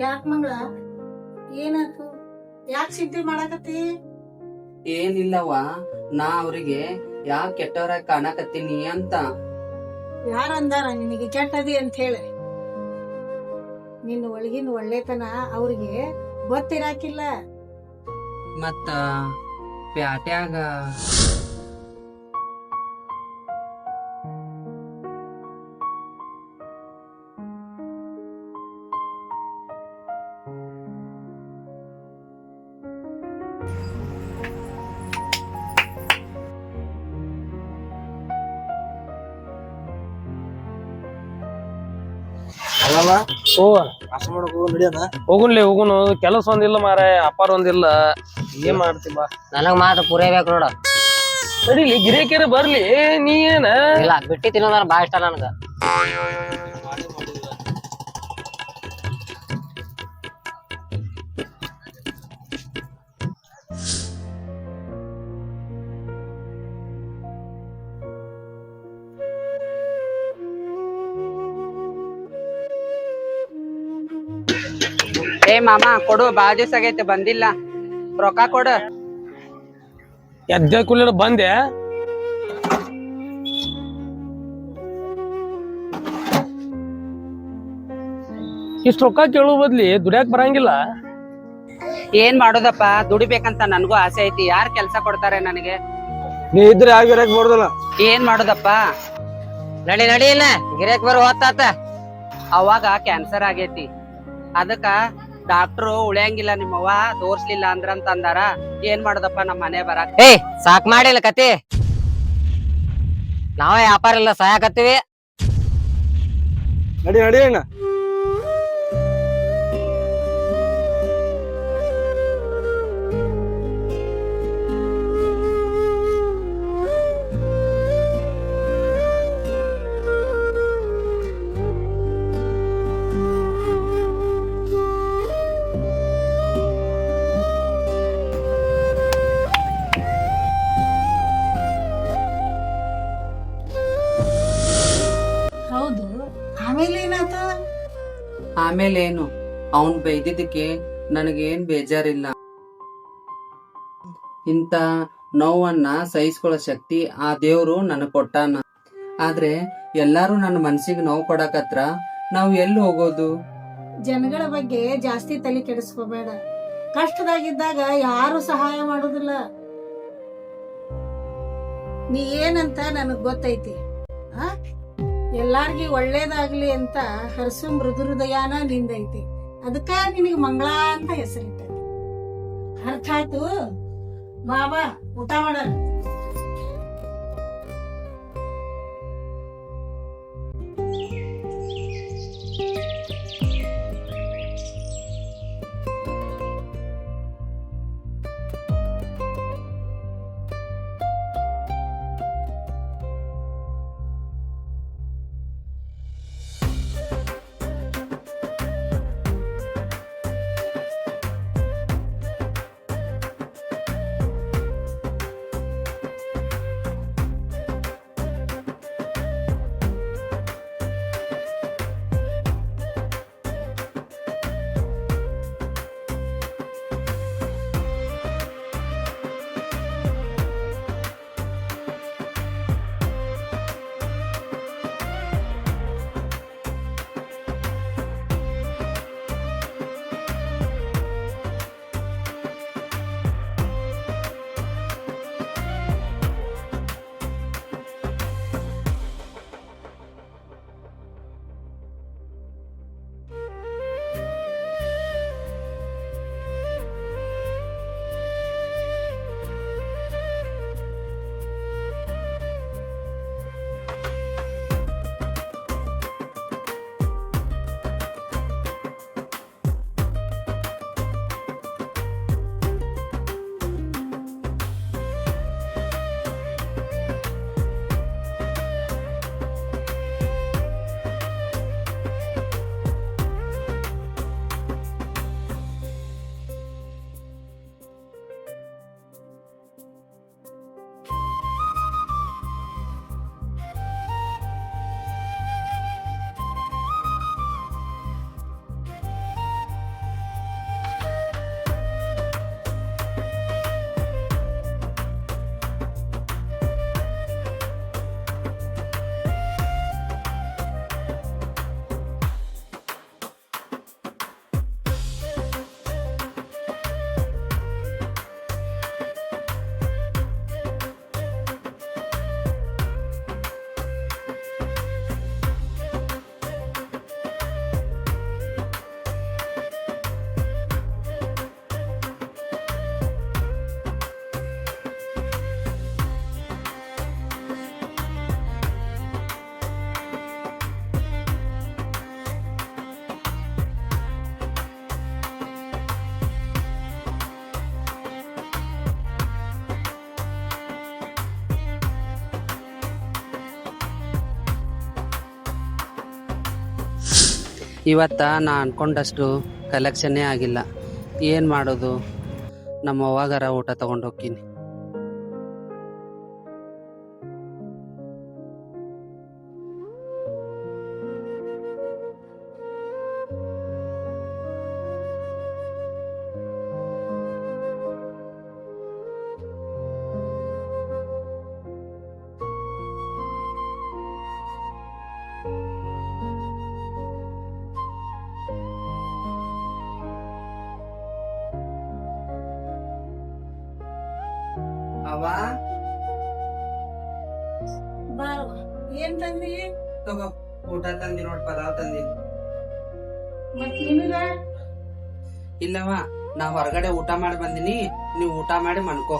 ಯಾಕ ಮಂಗಳ ಏನಾತು? ಯಾಕೆ ಸಿದ್ಧಿ ಮಾಡಾಕತ್ತಿ? ಏನಿಲ್ಲವ್ವ, ನಾ ಅವ್ರಿಗೆ ಯಾಕೆ ಕೆಟ್ಟವರಾಗಿ ಕಾಣಕತ್ತೀನಿ ಅಂತ. ಯಾರಂದಾರ ನಿನಗೆ ಕೆಟ್ಟದಿ ಅಂತ ಹೇಳಿ? ನಿನ್ನ ಒಳಗಿನ ಒಳ್ಳೆತನ ಅವ್ರಿಗೆ ಗೊತ್ತಿರಾಕಿಲ್ಲ. ಮತ್ತ ಪ್ಯಾಟ್ಯಾಗ ಓ ನಾಷ್ಟ ಮಾಡಕ್ ಹೋಗು ನಡಿಯಣ. ಹೋಗುನ್ಲಿ ಹೋಗುನು, ಕೆಲಸ ಒಂದಿಲ್ಲ ಮಾರ, ಅಪಾರ ಒಂದಿಲ್ಲ, ಏನ್ ಮಾಡ್ತಿ ಬಾ. ನನಗ್ ಮಾತ್ರ ಪೂರೈಬೇಕು ನೋಡ. ನಡಿಲಿ ಗಿರೇಕಿರ ಬರ್ಲಿ, ನೀ ಏನ ಇಲ್ಲ ಬಿಟ್ಟಿ ತಿನ್ನೋದಾರ ಬಾ ಇಷ್ಟ ನನ್ಗ. ಏ ಮಾಮ ಕೊಡು, ಬಾಳ ದಿವ್ಸ ಆಗೈತೆ ಬಂದಿಲ್ಲ, ರೊಕ್ಕ ಕೊಡು. ಎದ್ದೆ ಕುಲ್ಲ ಬಂದೆ. ಇಷ್ಟ ರೊಕ್ಕ ಕೇಳೋ ಬದ್ಲಿ ದುಡ್ಯಾಕ್ ಬರಂಗಿಲ್ಲ. ಏನ್ ಮಾಡೋದಪ್ಪ, ದುಡಿಬೇಕಂತ ನನ್ಗೂ ಆಸೆ ಐತಿ. ಯಾರ್ ಕೆಲ್ಸ ಕೊಡ್ತಾರೆ ನನಗೆ? ನೀ ಇದ್ರೆ ಆಗಿರಕ್ ಬರ್ದಲ್ಲ. ಏನ್ ಮಾಡೋದಪ್ಪ? ನಡಿ ನಡಿ ಇಲ್ಲ ಗಿರೇಕ್ ಬರೋ ಹೊತ್ತಾತ. ಅವಾಗ ಕ್ಯಾನ್ಸರ್ ಆಗೇತಿ, ಅದಕ್ಕ ಡಾಕ್ಟ್ರು ಉಳಿಯಂಗಿಲ್ಲ ನಿಮ್ಮವ್ವ ತೋರ್ಸ್ಲಿಲ್ಲ ಅಂದ್ರಂತ ಅಂದಾರ. ಏನ್ ಮಾಡೋದಪ್ಪ, ನಮ್ ಮನೆ ಬರಾಕ್. ಏಯ್ ಸಾಕ್ ಮಾಡಿಲ್ಲ ಕತಿ. ನಾವೇ ವ್ಯಾಪಾರ ಇಲ್ಲ ಸಹಾಯಕತ್ತೀವಿ. ನಡಿ ನಡಿ ಅಣ್ಣ. ಹೌದು, ಆಮೇಲೆ ಏನಾತ? ಆಮೇಲೆ ಏನು, ಅವನ್ ಬೈದಿದ್ದಕ್ಕೆ ನನಗೇನ್ ಬೇಜಾರಿಲ್ಲ. ಇಂತ ನೋವನ್ನ ಸಹಿಸ್ಕೊಳ್ಳೋ ಶಕ್ತಿ ಆ ದೇವ್ರು ನನಗ್ ಕೊಟ್ಟಾನ. ಆದ್ರೆ ಎಲ್ಲಾರು ನನ್ನ ಮನ್ಸಿಗೆ ನೋವು ಕೊಡಕತ್ರ ನಾವ್ ಎಲ್ಲಿ ಹೋಗೋದು? ಜನಗಳ ಬಗ್ಗೆ ಜಾಸ್ತಿ ತಲೆ ಕೆಡಿಸ್ಕೋಬೇಡ. ಕಷ್ಟದಾಗಿದ್ದಾಗ ಯಾರು ಸಹಾಯ ಮಾಡುದಿಲ್ಲ. ನೀ ಏನಂತ ನನಗ್ ಗೊತ್ತೈತಿ. ಆ ಎಲ್ಲಾರ್ಗಿ ಒಳ್ಳೇದಾಗ್ಲಿ ಅಂತ ಹರಸು ಮೃದು ಹೃದಯನ ನಿಂದೈತಿ. ಅದಕ್ಕ ನಿನಗೆ ಮಂಗಳ ಅಂತ ಹೆಸರಿಟ್ಟೈತಿ. ಅರ್ಥ ಆಯ್ತು? ಬಾಬಾ ಊಟ ಮಾಡೋಣ. ಇವತ್ತ ನಾ ಅನ್ಕೊಂಡಷ್ಟು ಕಲೆಕ್ಷನ್ನೇ ಆಗಿಲ್ಲ. ಏನು ಮಾಡೋದು? ನಮ್ಮ ಅವ್ವಾಗರ ಊಟ ತಗೊಂಡು ಹೋಗ್ತೀನಿ. ಅವ್ವ ಬಾರವ್ವ. ಏನ್ ತಂದಿ? ತಗೋ, ಊಟ ತಂದಿ ನೋಡ್, ಪಲಾವ್ ತಂದಿ. ಮತ್ ನಿನಗ? ಇಲ್ಲವ, ನಾ ಹೊರಗಡೆ ಊಟ ಮಾಡಿ ಬಂದಿನಿ, ನೀವು ಊಟ ಮಾಡಿ ಮನ್ಕೋ.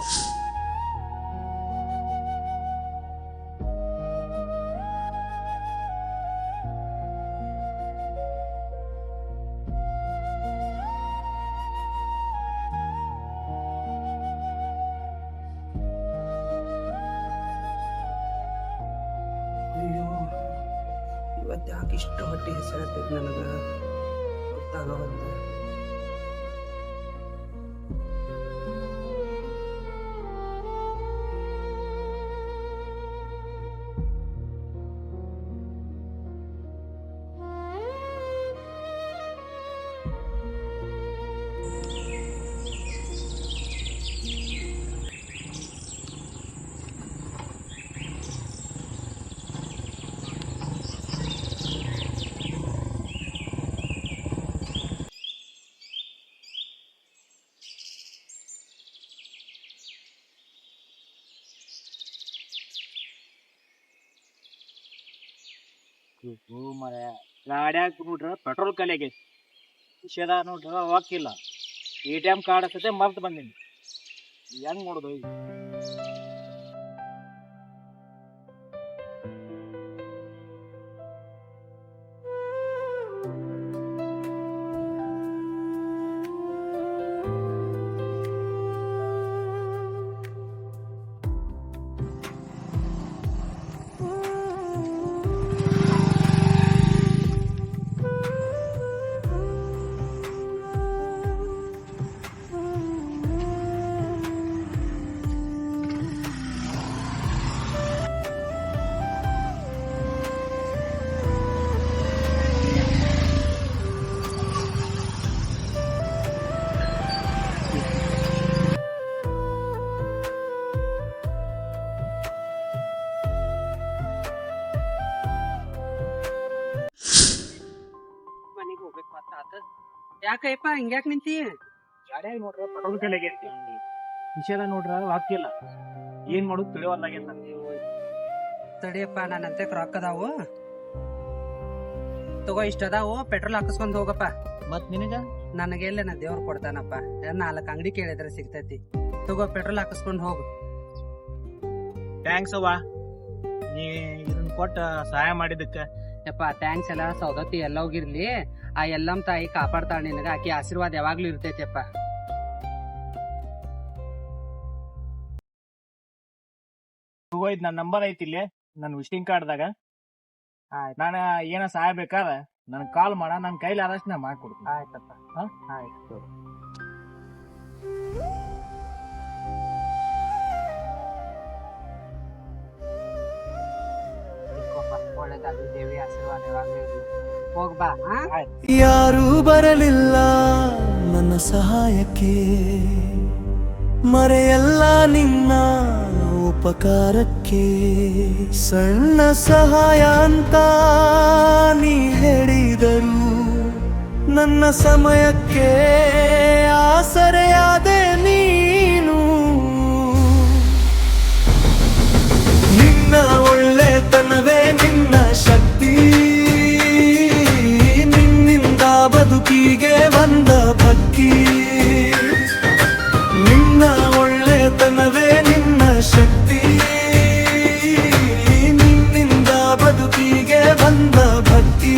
ಅಯ್ಯೋ, ಇವತ್ತು ಯಾಕೆ ಇಷ್ಟು ಹೊಟ್ಟೆ ಹೆಸರಾಗ್ತೈತಿ ನನಗ ಗೊತ್ತಾಗವಲ್ದು. ಮರ ಗಾಡ್ಯಾಗ ನೋಡ್ರ ಪೆಟ್ರೋಲ್ ಖಾಲಿ ಆಗೈತಿ. ವಿಷಯದ ನೋಡ್ರ ಹೋಗಿಲ್ಲ. ATM ಕಾರ್ಡ್ ಸತೆ ಮರ್ತ್ ಬಂದೀನಿ. ಹೆಂಗ್ ಮಾಡೋದು ಈಗ? ಮನೆಗೆ ಹೋಗ್ಬೇಕು ಮತ್ತ. ಯಾಕಯ್ಯಪ್ಪ ಹಿಂಗ್ಯಾಕ್ ನಿಂತಿ? ಗಾಡ್ಯಾಗ ನೋಡ್ರ ಪೆಟ್ರೋಲ್ ಖಾಲಿ ಆಗೈತಿ. ವಿಷಯದ ನೋಡ್ರ ಹಾಕಿಲ್ಲ. ಏನ್ ಮಾಡೋದು ತಿಳಿವಲ್ಲಾಗೈತ. ತಡಿಯಪ್ಪ, ನನ್ನಂತೆ ರೊಕ್ಕ ಅದಾವು, ತಗೋ ಇಷ್ಟ ಅದಾವು, ಪೆಟ್ರೋಲ್ ಹಾಕಿಸ್ಕೊಂಡ್ ಹೋಗಪ್ಪ. ಮತ್ ನಿನಗ? ನನಗೆಲ್ಲ ನಾ ದೇವ್ರು ಕೊಡ್ತಾನಪ್ಪ. 4 ಅಂಗಡಿ ಕೇಳಿದ್ರೆ ಸಿಗ್ತೈತಿ. ತಗೋ, ಪೆಟ್ರೋಲ್ ಹಾಕಿಸ್ಕೊಂಡ್ ಹೋಗು. ಥ್ಯಾಂಕ್ಸ್ ಅವ್ವ, ನೀ ಇದನ್ನ ಕೊಟ್ಟ ಸಹಾಯ ಮಾಡಿದಕ್ಕ. ಯಪ್ಪ, ಥ್ಯಾಂಕ್ಸ್ ಎಲ್ಲ ಸೌದತ್ತಿ ಎಲ್ಲ ಹೋಗಿರ್ಲಿ. ಆ ಎಲ್ಲಮ್ಮ ತಾಯಿ ಕಾಪಾಡ್ತಾಳ ನಿನಗ. ಆಕಿ ಆಶೀರ್ವಾದ ಯಾವಾಗ್ಲೂ ಇರ್ತೈತಿಯಪ್ಪ. ಹೋಯ್ತು, ನನ್ನ ನಂಬರ್ ಐತಿ ಇಲ್ಲಿ ನನ್ನ ವಿಸಿಟಿಂಗ್ ಕಾರ್ಡ್ದಾಗ. ನಾನು ಏನ ಸಹಾಯ ಬೇಕಾದ್ರೆ ನನ್ ಕಾಲ್ ಮಾಡ, ನನ್ನ ಕೈಲಿ ಆದಷ್ಟು ನಾ ಮಾಡ್ಕೊಡ್ತೀನಿ. ಆಯ್ತಪ್ಪ. ಆಯ್ತು. ಒಳ್ಳೇದಾಗ್ಲಿ, ದೇವಿ ಆಶೀರ್ವಾದ ಯಾವಾಗ್ಲೂ ಇರ್ಲಿ. ಹೋಗ್ಬಾ. ಯಾರೂ ಬರಲಿಲ್ಲ ನನ್ನ ಸಹಾಯಕ್ಕೆ, ಮರೆಯಲ್ಲ ನಿನ್ನ ಉಪಕಾರಕ್ಕೆ. ಸಣ್ಣ ಸಹಾಯ ಅಂತ ನೀ ಹೇಳಿದರು, ನನ್ನ ಸಮಯಕ್ಕೆ ಆಸರೆಯಾದೆ ನೀನು. ನಿನ್ನ ಒಳ್ಳೆತನವೇ ನಿನ್ನ ಶಕ್ತಿ, ನಿನ್ನಿಂದ ಬದುಕಿಗೆ ಬಂದ ಭಕ್ತಿ. ನಿನ್ನ ಒಳ್ಳೆತನವೇ ನಿನ್ನ ಶಕ್ತಿ, ನಿನ್ನಿಂದ ಬದುಕಿಗೆ ಬಂದ ಭಕ್ತಿ.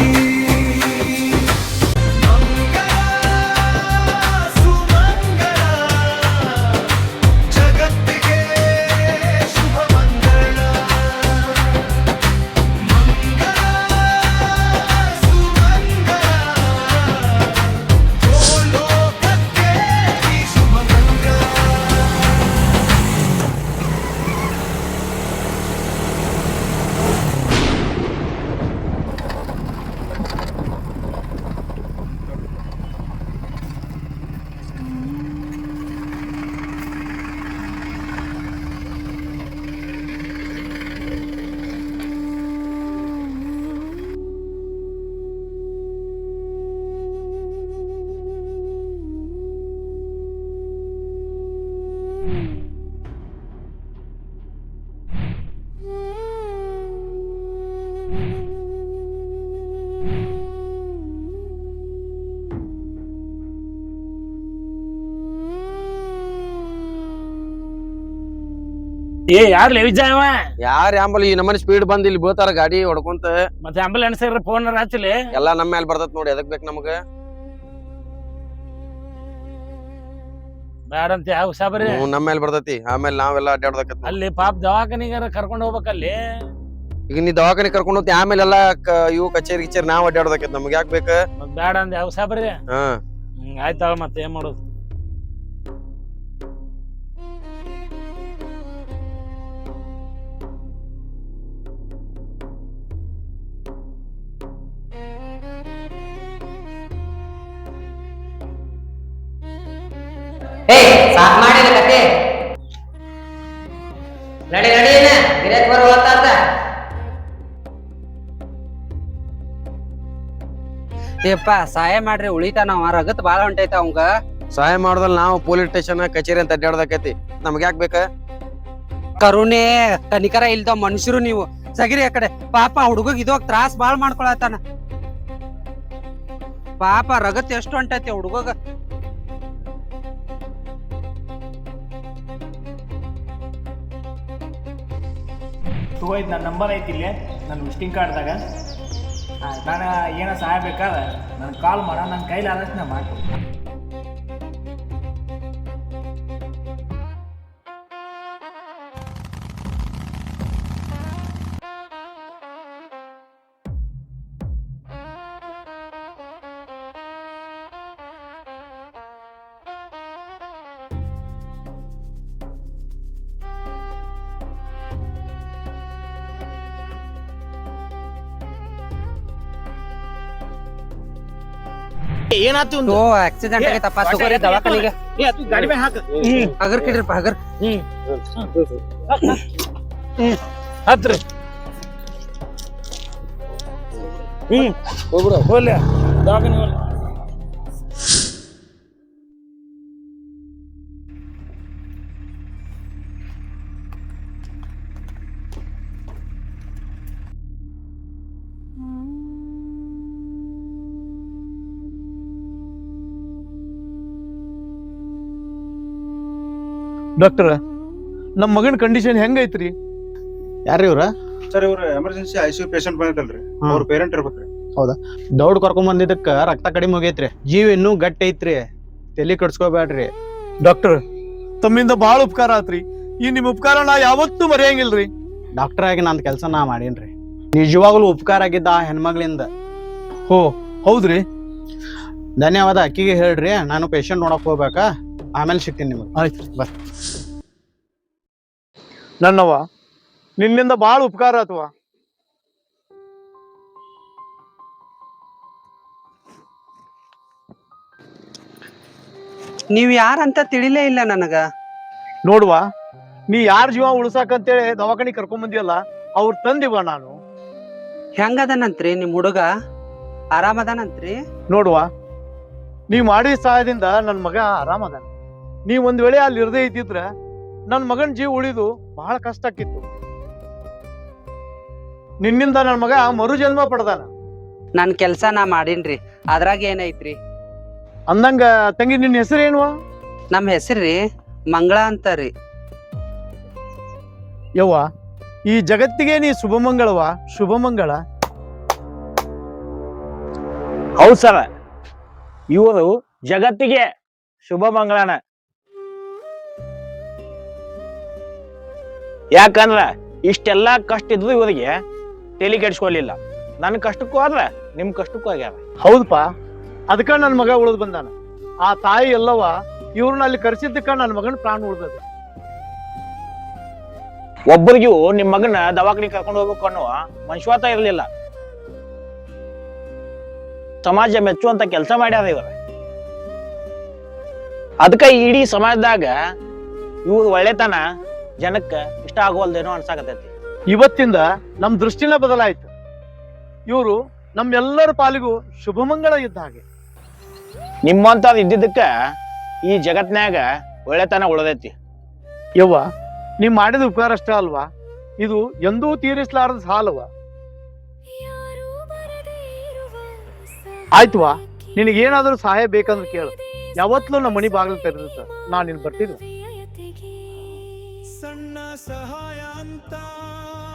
ಏ ಯಾರ್ಲಿ ವಿಜಯವ ಯಾರ್ ಆಂಬಲ್ ಈ ನಮ್ಮನೆ ಸ್ಪೀಡ್ ಬಂದ್ ಇಲ್ಲಿ ಬೀಳ್ತಾರ ಗಾಡಿ ಹೊಡ್ಕೊಂತ. ಮತ್ತೆ ಆಂಬುಲೆನ್ಸ್ ಫೋನ್ ಹಚ್ಚಲಿ. ಎಲ್ಲಾ ನಮ್ಮ ಮೇಲೆ ಬರ್ತೈತ್ ನೋಡಿ, ಎದಕ್ ಬೇಕು ನಮಗ? ಬ್ಯಾಡ ಅಂತ ಯಾವ ಸಾಬರಿ ನಮ್ಮ ಮೇಲೆ ಬರ್ತೈತಿ. ಆಮೇಲೆ ನಾವೆಲ್ಲ ಅಡ್ಡಾಡ್ದಕ್ಕ ಅಲ್ಲಿ ಪಾಪ ದವಾಖಾನಿಗಾರ ಕರ್ಕೊಂಡ್ ಹೋಗ್ಬೇಕಲ್ಲಿ. ಈಗ ನೀ ದವಾಖಾನೆ ಕರ್ಕೊಂಡ್ ಹೋಗ್ತಿ, ಆಮೇಲೆ ಎಲ್ಲಾ ಇವು ಕಚೇರಿ ಗಿಚೇರಿ ನಾವ್ ಅಡ್ಡಾಡ್ದಕ್ಕ ನಮ್ಗೆ ಯಾಕೆ ಬೇಕ? ಮತ್ ಬ್ಯಾಡ ಅಂತ ಯಾವ ಸಾಬರಿ. ಹಾ ಆಯ್ತಾಳ ಮತ್ತೆ ಏನ್ ಮಾಡೋದು. ಏ ಸಾಕ್ ಮಾಡಿಲ್ಲ ಕತೆ. ನಡಿ ನಡಿ ಏನ ಗಿರಾಕ್ ಬರೋ ಹೊತ್ತಾತ. ಏಪ್ಪ ಸಹಾಯ ಮಾಡ್ರಿ, ಉಳಿತಾನ ರಗತ್ ಬಾಳ ಹೊಂಟೈತ ಅವಂಗ. ಸಹಾಯ ಮಾಡ್ದಲ್ ನಾವು ಪೊಲೀಸ್ ಸ್ಟೇಷನ್ ಕಚೇರಿ ಅಂತ ಅಡ್ಡಾಡ್ದಕ್ಕೈತಿ. ನಮ್ಗೆ ಯಾಕೆ ಬೇಕ? ಕರುಣೆ ಕನಿಕರ ಇಲ್ದ ಮನುಷ್ಯರು ನೀವು. ಸಗಿರಿ ಆ ಕಡೆ. ಪಾಪ ಹುಡುಗಗ್ ಇದೋಗ್ ತ್ರಾಸ್ ಬಾಳ್ ಮಾಡ್ಕೊಳತಾನ. ಪಾಪ ರಗತ್ ಎಷ್ಟು ಹೊಂಟೈತಿ ಹುಡುಗಗ. ತಗೋಯ್ತು, ನನ್ನ ನಂಬರ್ ಐತಿ ಇಲ್ಲಿ ನನ್ನ ವಿಸಿಟಿಂಗ್ ಕಾರ್ಡ್ದಾಗ. ನಾನು ಏನೋ ಸಹಾಯ ಬೇಕಾದ್ರೆ ನನಗೆ ಕಾಲ್ ಮಾಡ, ನನ್ನ ಕೈಲಿ ಆದಷ್ಟು ನಾ ಮಾಡ್ತೀನಿ. ಏನಾಯ್ತು? ಆಕ್ಸಿಡೆಂಟ್ ಆಗೈತಪ್ಪ, ತಗೋರಿ ದವಾಖಾನಿಗೆ. ಗಾಡಿ ಮೇಲೆ ಹಾಕ. ಹಗರ್ ಕಿಡ್ರಿಪ್ಪ ಹಗರ್. ಹತ್ರಿ ಹೋಗ್ಬಿಡ ಹೋಗ್ಲಿ ದವಾಖಾನೆ ಹೋಗ್ಲಿ. ಡಾಕ್ಟರ್, ನಮ್ಮ ಮಗನ ಕಂಡೀಷನ್ ಹೆಂಗೈತ್ರಿ? ಯಾರ್ರಿ ಇವ್ರ? ಸರ್ ಇವ್ರ ಎಮರ್ಜೆನ್ಸಿ ಐಸಿಯು ಪೇಷಂಟ್ ಬಂದಿದ್ದಲ್ರಿ, ಅವ್ರ ಪೇರೆಂಟ್ ಇರ್ಬೇಕ್ರಿ. ದೌಡ್ ಕರ್ಕೊಂಡ್ ಬಂದಿದ್ದಕ್ಕ ರಕ್ತ ಕಡಿಮೆ ಹೋಗೈತ್ರಿ, ಜೀವ ಇನ್ನೂ ಗಟ್ಟಿ ಐತ್ರಿ, ತಲಿ ಕಡ್ಸ್ಕೋಬೇಡ್ರಿ. ಡಾಕ್ಟರ್, ತಮ್ಮಿಂದ ಬಾಳ ಉಪಕಾರ ಆತ್ರಿ. ಈ ನಿಮ್ ಉಪಕಾರ ನಾ ಯಾವತ್ತೂ ಮರೆಯಂಗಿಲ್ರಿ. ಡಾಕ್ಟರ್ ಆಗಿ ನಂದ್ ಕೆಲ್ಸ ನಾ ಮಾಡೀನ್ರಿ. ನಿಜವಾಗ್ಲೂ ಉಪಕಾರ ಆಗಿದ್ದ ಆ ಹೆಣ್ಮಗಳಿಂದ. ಹೋ ಹೌದ್ರಿ? ಧನ್ಯವಾದ. ಅಕ್ಕಿಗೆ ಹೇಳ್ರಿ, ನಾನು ಪೇಷಂಟ್ ನೋಡಕ್ ಹೋಗ್ಬೇಕಾ, ಆಮೇಲೆ ಸಿಗ್ತೀನಿ ನಿಮ್ಗೆ. ಆಯ್ತು ಬರ್. ನನ್ನವ್ವ, ನಿನ್ನಿಂದ ಬಾಳ ಉಪಕಾರ ಆತವ. ನೀವ್ ಯಾರಂತ ತಿಳಿಲೇ ಇಲ್ಲ ನನಗ. ನೋಡುವ, ನೀ ಯಾರ ಜೀವ ಉಳ್ಸಾಕಂತೇಳಿ ದವಾಖಾನಿ ಕರ್ಕೊಂಡ್ ಬಂದಿಯಲ್ಲ, ಅವ್ರ ತಂದಿವ ನಾನು. ಹೆಂಗದನಂತ್ರಿ ನಿಮ್ ಹುಡುಗ? ಆರಾಮದಾನಂತ್ರಿ? ನೋಡುವ, ನೀ ಮಾಡಿದ ಸಹಾಯದಿಂದ ನನ್ ಮಗ ಆರಾಮದಾನ. ನೀ ಒಂದ್ ವೇಳೆ ಅಲ್ಲಿ ಇರದೇ ಇದ್ದಿದ್ರ ನನ್ ಮಗನ್ ಜೀವ ಉಳಿದು ಬಹಳ ಕಷ್ಟ ಆಕಿತ್ತು. ನಿನ್ನಿಂದ ನನ್ ಮಗ ಮರು ಜನ್ಮ ಪಡ್ದಾನ. ನನ್ ಕೆಲ್ಸ ನಾ ಮಾಡೀನ್ರಿ, ಅದ್ರಾಗ ಏನೈತ್ರಿ? ಅಂದಂಗ ತಂಗಿ, ನಿನ್ನ ಹೆಸರೇನುವ? ನಮ್ ಹೆಸರ್ರಿ ಮಂಗಳ ಅಂತಾರಿ. ಯವ್ವ, ಈ ಜಗತ್ತಿಗೆ ನೀ ಶುಭಮಂಗಳವ, ಶುಭಮಂಗಳ. ಹೌದು ಸರ, ಇವರು ಜಗತ್ತಿಗೆ ಶುಭ ಮಂಗಳನ. ಯಾಕಂದ್ರ ಇಷ್ಟೆಲ್ಲಾ ಕಷ್ಟ ಇದ್ದು ಇವರಿಗೆ ತಲೆ ಕೆಡಿಸ್ಕೊಲಿಲ್ಲ. ನನ್ನ ಕಷ್ಟಕ್ಕೂ ಆದ್ರ ನಿಮ್ ಕಷ್ಟಕ್ಕೂ ಆಗ್ಯಾರ. ಹೌದಪ್ಪ, ಅದಕ್ಕ ನನ್ ಮಗ ಉಳಿದ್ ಬಂದಾನ. ಆ ತಾಯಿ ಎಲ್ಲವ ಇವ್ರನ್ನ ಅಲ್ಲಿ ಕರ್ಸಿದ್ದಕ್ಕ ನನ್ ಮಗನ ಪ್ರಾಣ ಉಳ್ದದ. ಒಬ್ಬರಿಗೂ ನಿಮ್ ಮಗನ ದವಾಖಾನೆ ಕರ್ಕೊಂಡು ಹೋಗ್ಬೇಕು ಅನ್ನುವ ಮನುಷ್ಯತ ಇರ್ಲಿಲ್ಲ. ಸಮಾಜ ಮೆಚ್ಚುವಂತ ಕೆಲಸ ಮಾಡ್ಯಾರ ಇವ್ರ. ಅದಕ್ಕ ಇಡೀ ಸಮಾಜದಾಗ ಇವ್ರ ಒಳ್ಳೆತನ ಜನಕ್ಕ ಇಷ್ಟ ಆಗೋಲ್ದೇನೋ ಅನ್ಸಾಕತೈತಿ. ಇವತ್ತಿಂದ ನಮ್ ದೃಷ್ಟಿನ ಬದಲಾಯ್ತು. ಇವರು ನಮ್ಮೆಲ್ಲರ ಪಾಲಿಗೂ ಶುಭಮಂಗಳ ಇದ್ದ ಹಾಗೆ. ನಿಮ್ಮಂತದ್ ಇದ್ದಿದ್ದಕ್ಕ ಈ ಜಗತ್ನ್ಯಾಗ ಒಳ್ಳೆತನ ಉಳದೈತಿ. ಯವ್ವ, ನೀವ್ ಮಾಡಿದ ಉಪಕಾರ ಅಷ್ಟ ಅಲ್ವಾ, ಇದು ಎಂದೂ ತೀರಿಸಲಾರದ ಸಾಲವ. ಆಯ್ತವಾ, ನಿನಗೇನಾದ್ರೂ ಸಹಾಯ ಬೇಕಂದ್ರೆ ಕೇಳು. ಯಾವತ್ತೂ ನಮ್ಮ ಮನಿ ಬಾಗಿಲು ತೆರೆದಿತ್ತ, ನಾನ್ ನಿನ್ ಬರ್ತಿದ್ದೆ. ಸಣ್ಣ ಸಹಾಯ ಅಂತ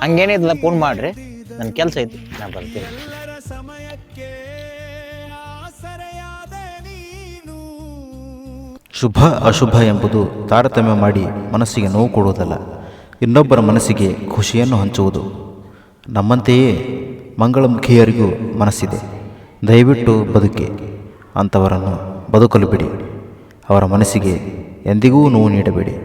ಹಂಗೇನಿಲ್ಲ ಫೋನ್ ಮಾಡ್ರಿ ನನ್ನ ಕೆಲಸ ಐತಿ ನಾ ಬರ್ತೀನಿ. ಎಲ್ಲರ ಸಮಯಕ್ಕೆ ಆಸರೆಯಾದ ನೀನು. ಶುಭ ಅಶುಭ ಎಂಬುದು ತಾರತಮ್ಯ ಮಾಡಿ ಮನಸ್ಸಿಗೆ ನೋವು ಕೊಡುವುದಲ್ಲ, ಇನ್ನೊಬ್ಬರ ಮನಸ್ಸಿಗೆ ಖುಷಿಯನ್ನು ಹಂಚುವುದು. ನಮ್ಮಂತೆಯೇ ಮಂಗಳಮುಖಿಯರಿಗೂ ಮನಸ್ಸಿದೆ. ದಯವಿಟ್ಟು ಬದುಕಿ, ಅಂಥವರನ್ನು ಬದುಕಲು ಬಿಡಿ. ಅವರ ಮನಸ್ಸಿಗೆ ಎಂದಿಗೂ ನೋವು ನೀಡಬೇಡಿ.